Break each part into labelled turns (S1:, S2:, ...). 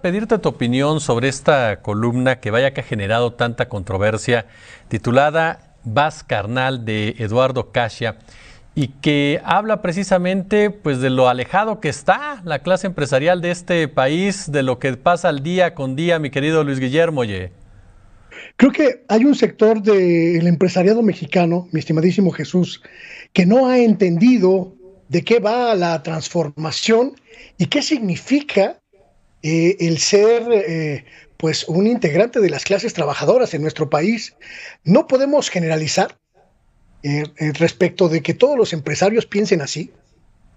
S1: Pedirte tu opinión sobre esta columna que vaya que ha generado tanta controversia, titulada Vas Carnal, de Eduardo Casia, y que habla precisamente pues de lo alejado que está la clase empresarial de este país, de lo que pasa al día con día, mi querido Luis Guillermo. Oye.
S2: Creo que hay un sector del empresariado mexicano, mi estimadísimo Jesús, que no ha entendido de qué va la transformación y qué significa el ser pues un integrante de las clases trabajadoras en nuestro país. No podemos generalizar respecto de que todos los empresarios piensen así,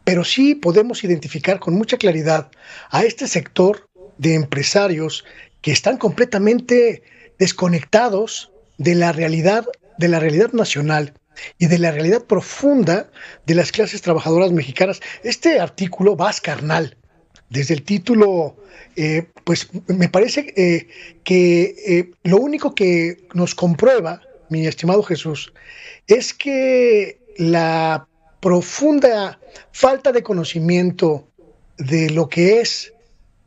S2: pero sí podemos identificar con mucha claridad a este sector de empresarios que están completamente desconectados de la realidad nacional y de la realidad profunda de las clases trabajadoras mexicanas. Este artículo, Vas Carnal, desde el título, pues me parece que lo único que nos comprueba, mi estimado Jesús, es que la profunda falta de conocimiento de lo que es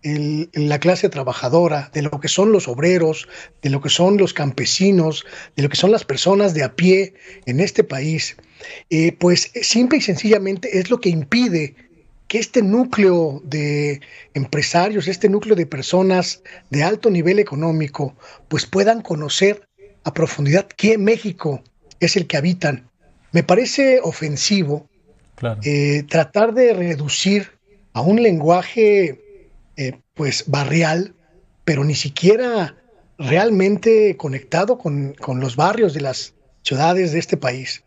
S2: la clase trabajadora, de lo que son los obreros, de lo que son los campesinos, de lo que son las personas de a pie en este país, pues simple y sencillamente es lo que impide que este núcleo de empresarios, este núcleo de personas de alto nivel económico, pues puedan conocer a profundidad qué México es el que habitan. Me parece ofensivo
S1: Claro.
S2: tratar de reducir a un lenguaje pues barrial, pero ni siquiera realmente conectado con los barrios de las ciudades de este país.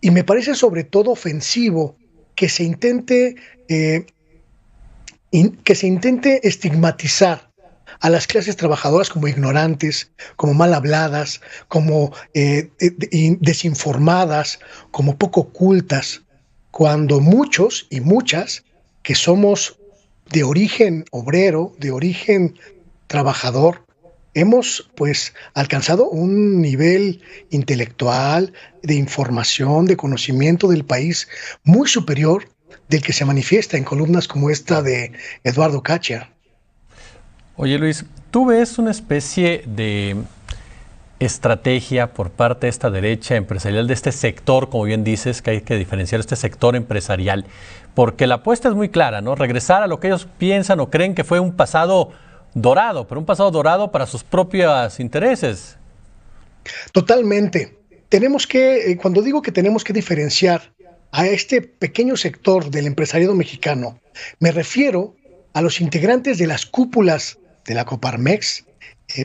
S2: Y me parece sobre todo ofensivo que se intente, que se intente estigmatizar a las clases trabajadoras como ignorantes, como mal habladas, como desinformadas, como poco cultas, cuando muchos y muchas que somos de origen obrero, de origen trabajador, hemos pues alcanzado un nivel intelectual, de información, de conocimiento del país muy superior del que se manifiesta en columnas como esta de Eduardo Cacha.
S1: Oye Luis, ¿tú ves una especie de estrategia por parte de esta derecha empresarial, de este sector, como bien dices, que hay que diferenciar este sector empresarial? Porque la apuesta es muy clara, ¿no? Regresar a lo que ellos piensan o creen que fue un pasado dorado, pero un pasado dorado para sus propios intereses.
S2: Totalmente. Tenemos que, cuando digo que tenemos que diferenciar a este pequeño sector del empresariado mexicano, me refiero a los integrantes de las cúpulas de la Coparmex,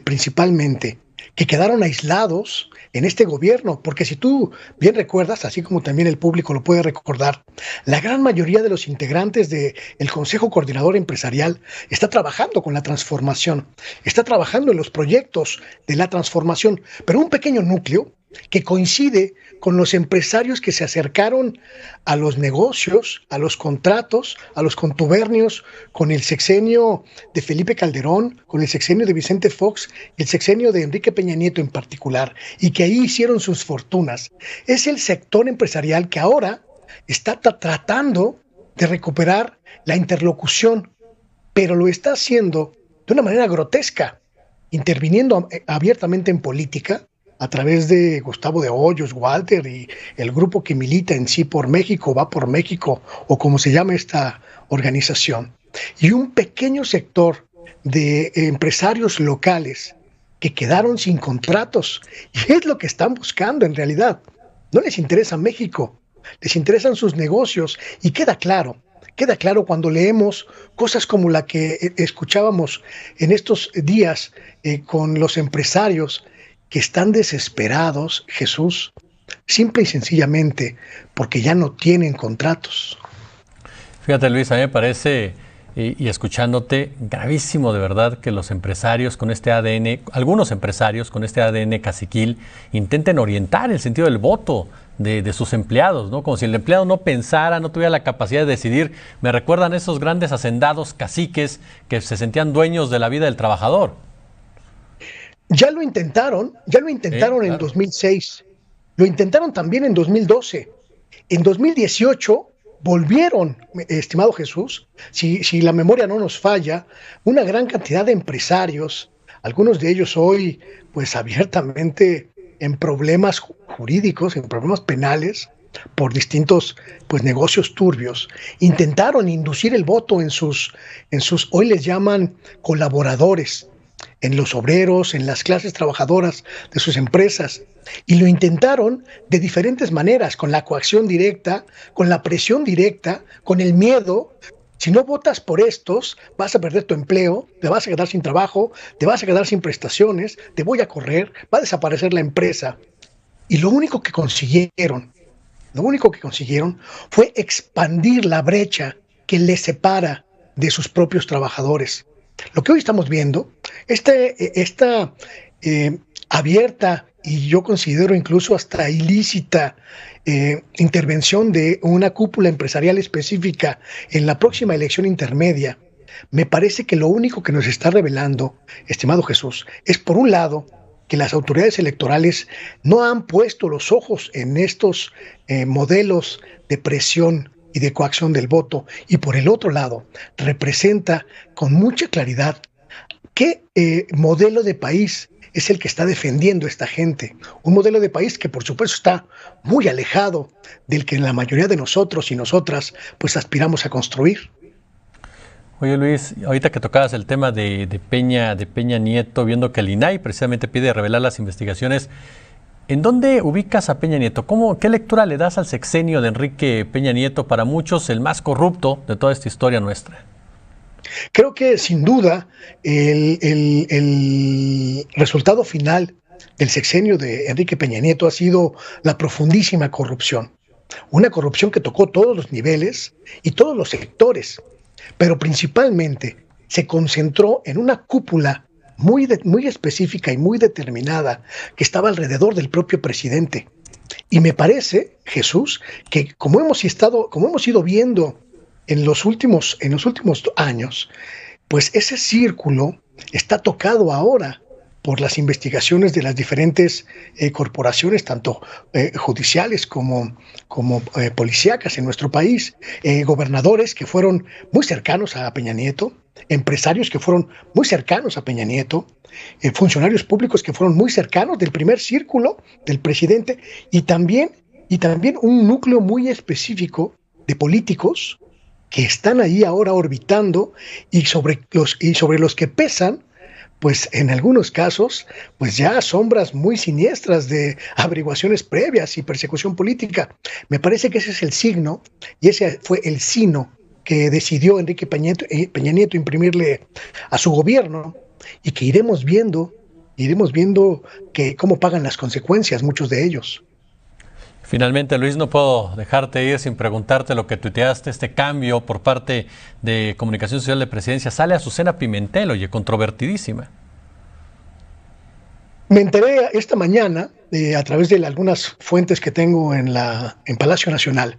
S2: principalmente, que quedaron aislados en este gobierno, porque si tú bien recuerdas, así como también el público lo puede recordar, la gran mayoría de los integrantes del Consejo Coordinador Empresarial está trabajando con la transformación, está trabajando en los proyectos de la transformación, pero un pequeño núcleo que coincide con los empresarios que se acercaron a los negocios, a los contratos, a los contubernios con el sexenio de Felipe Calderón, con el sexenio de Vicente Fox y el sexenio de Enrique Peña Nieto en particular, y que ahí hicieron sus fortunas. Es el sector empresarial que ahora está tratando de recuperar la interlocución, pero lo está haciendo de una manera grotesca, interviniendo abiertamente en política, a través de Gustavo de Hoyos, Walter y el grupo que milita en Sí por México, Va por México, o como se llama esta organización. Y un pequeño sector de empresarios locales que quedaron sin contratos. Y es lo que están buscando en realidad. No les interesa México, les interesan sus negocios. Y queda claro cuando leemos cosas como la que escuchábamos en estos días con los empresarios que están desesperados, Jesús, simple y sencillamente porque ya no tienen contratos.
S1: Fíjate Luis, a mí me parece, y escuchándote, gravísimo de verdad que los empresarios con este ADN, algunos empresarios con este ADN caciquil, intenten orientar el sentido del voto de sus empleados, ¿no? Como si el empleado no pensara, no tuviera la capacidad de decidir. Me recuerdan esos grandes hacendados caciques que se sentían dueños de la vida del trabajador.
S2: Ya lo intentaron en
S1: Claro.
S2: 2006, lo intentaron también en 2012, en 2018 volvieron, estimado Jesús, si la memoria no nos falla, una gran cantidad de empresarios, algunos de ellos hoy pues abiertamente en problemas jurídicos, en problemas penales, por distintos pues negocios turbios, intentaron inducir el voto en sus, hoy les llaman colaboradores, en los obreros, en las clases trabajadoras de sus empresas, y lo intentaron de diferentes maneras, con la coacción directa, con la presión directa, con el miedo. Si no votas por estos, vas a perder tu empleo, te vas a quedar sin trabajo, te vas a quedar sin prestaciones, te voy a correr, va a desaparecer la empresa. Y lo único que consiguieron fue expandir la brecha que les separa de sus propios trabajadores. Lo que hoy estamos viendo, esta abierta y yo considero incluso hasta ilícita intervención de una cúpula empresarial específica en la próxima elección intermedia, me parece que lo único que nos está revelando, estimado Jesús, es por un lado que las autoridades electorales no han puesto los ojos en estos modelos de presión y de coacción del voto, y por el otro lado representa con mucha claridad qué modelo de país es el que está defendiendo esta gente. Un modelo de país que por supuesto está muy alejado del que la mayoría de nosotros y nosotras pues aspiramos a construir.
S1: Oye Luis, ahorita que tocabas el tema de Peña Nieto, viendo que el INAI precisamente pide revelar las investigaciones, ¿en dónde ubicas a Peña Nieto? ¿Qué lectura le das al sexenio de Enrique Peña Nieto, para muchos el más corrupto de toda esta historia nuestra?
S2: Creo que sin duda el resultado final del sexenio de Enrique Peña Nieto ha sido la profundísima corrupción. Una corrupción que tocó todos los niveles y todos los sectores, pero principalmente se concentró en una cúpula muy específica y muy determinada que estaba alrededor del propio presidente. Y me parece, Jesús, que como hemos ido viendo en los últimos años, pues ese círculo está tocado ahora por las investigaciones de las diferentes corporaciones, tanto judiciales como policíacas en nuestro país, gobernadores que fueron muy cercanos a Peña Nieto, empresarios que fueron muy cercanos a Peña Nieto, funcionarios públicos que fueron muy cercanos del primer círculo del presidente, y también un núcleo muy específico de políticos que están ahí ahora orbitando y sobre los que pesan, pues en algunos casos, pues ya sombras muy siniestras de averiguaciones previas y persecución política. Me parece que ese es el signo, y ese fue el sino que decidió Enrique Peña Nieto imprimirle a su gobierno, y que iremos viendo que cómo pagan las consecuencias muchos de ellos.
S1: Finalmente, Luis, no puedo dejarte ir sin preguntarte lo que tuiteaste, este cambio por parte de Comunicación Social de Presidencia. Sale Azucena Pimentel, oye, controvertidísima.
S2: Me enteré esta mañana, a través de algunas fuentes que tengo en Palacio Nacional,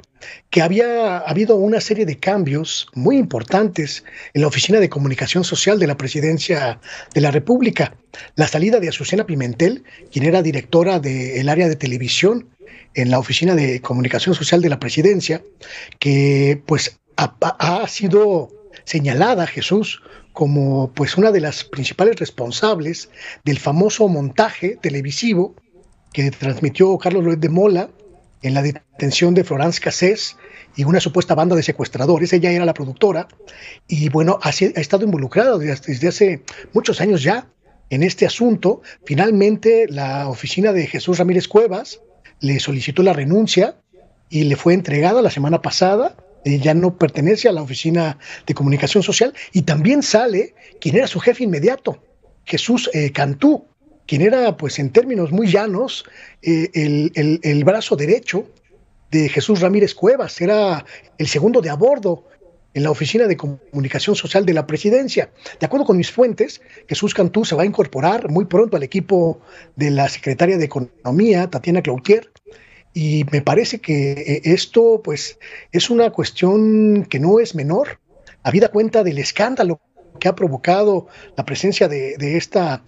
S2: que había habido una serie de cambios muy importantes en la Oficina de Comunicación Social de la Presidencia de la República. La salida de Azucena Pimentel, quien era directora del área de televisión en la Oficina de Comunicación Social de la Presidencia, que pues ha sido señalada, Jesús, como pues una de las principales responsables del famoso montaje televisivo que transmitió Carlos Loret de Mola en la detención de Florence Cassés y una supuesta banda de secuestradores. Ella era la productora y bueno, ha estado involucrada desde hace muchos años ya en este asunto. Finalmente la oficina de Jesús Ramírez Cuevas le solicitó la renuncia y le fue entregada la semana pasada. Ya no pertenece a la Oficina de Comunicación Social, y también sale quien era su jefe inmediato, Jesús Cantú, quien era, pues en términos muy llanos, el brazo derecho de Jesús Ramírez Cuevas, era el segundo de a bordo en la Oficina de Comunicación Social de la Presidencia. De acuerdo con mis fuentes, Jesús Cantú se va a incorporar muy pronto al equipo de la secretaria de Economía, Tatiana Cloutier, y me parece que esto pues es una cuestión que no es menor, habida cuenta del escándalo que ha provocado la presencia de esta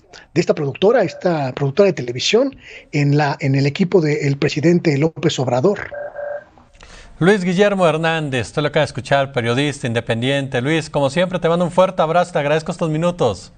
S2: productora de televisión en el equipo del presidente López Obrador.
S1: Luis Guillermo Hernández, usted lo acaba de escuchar, periodista independiente. Luis, como siempre, te mando un fuerte abrazo, te agradezco estos minutos.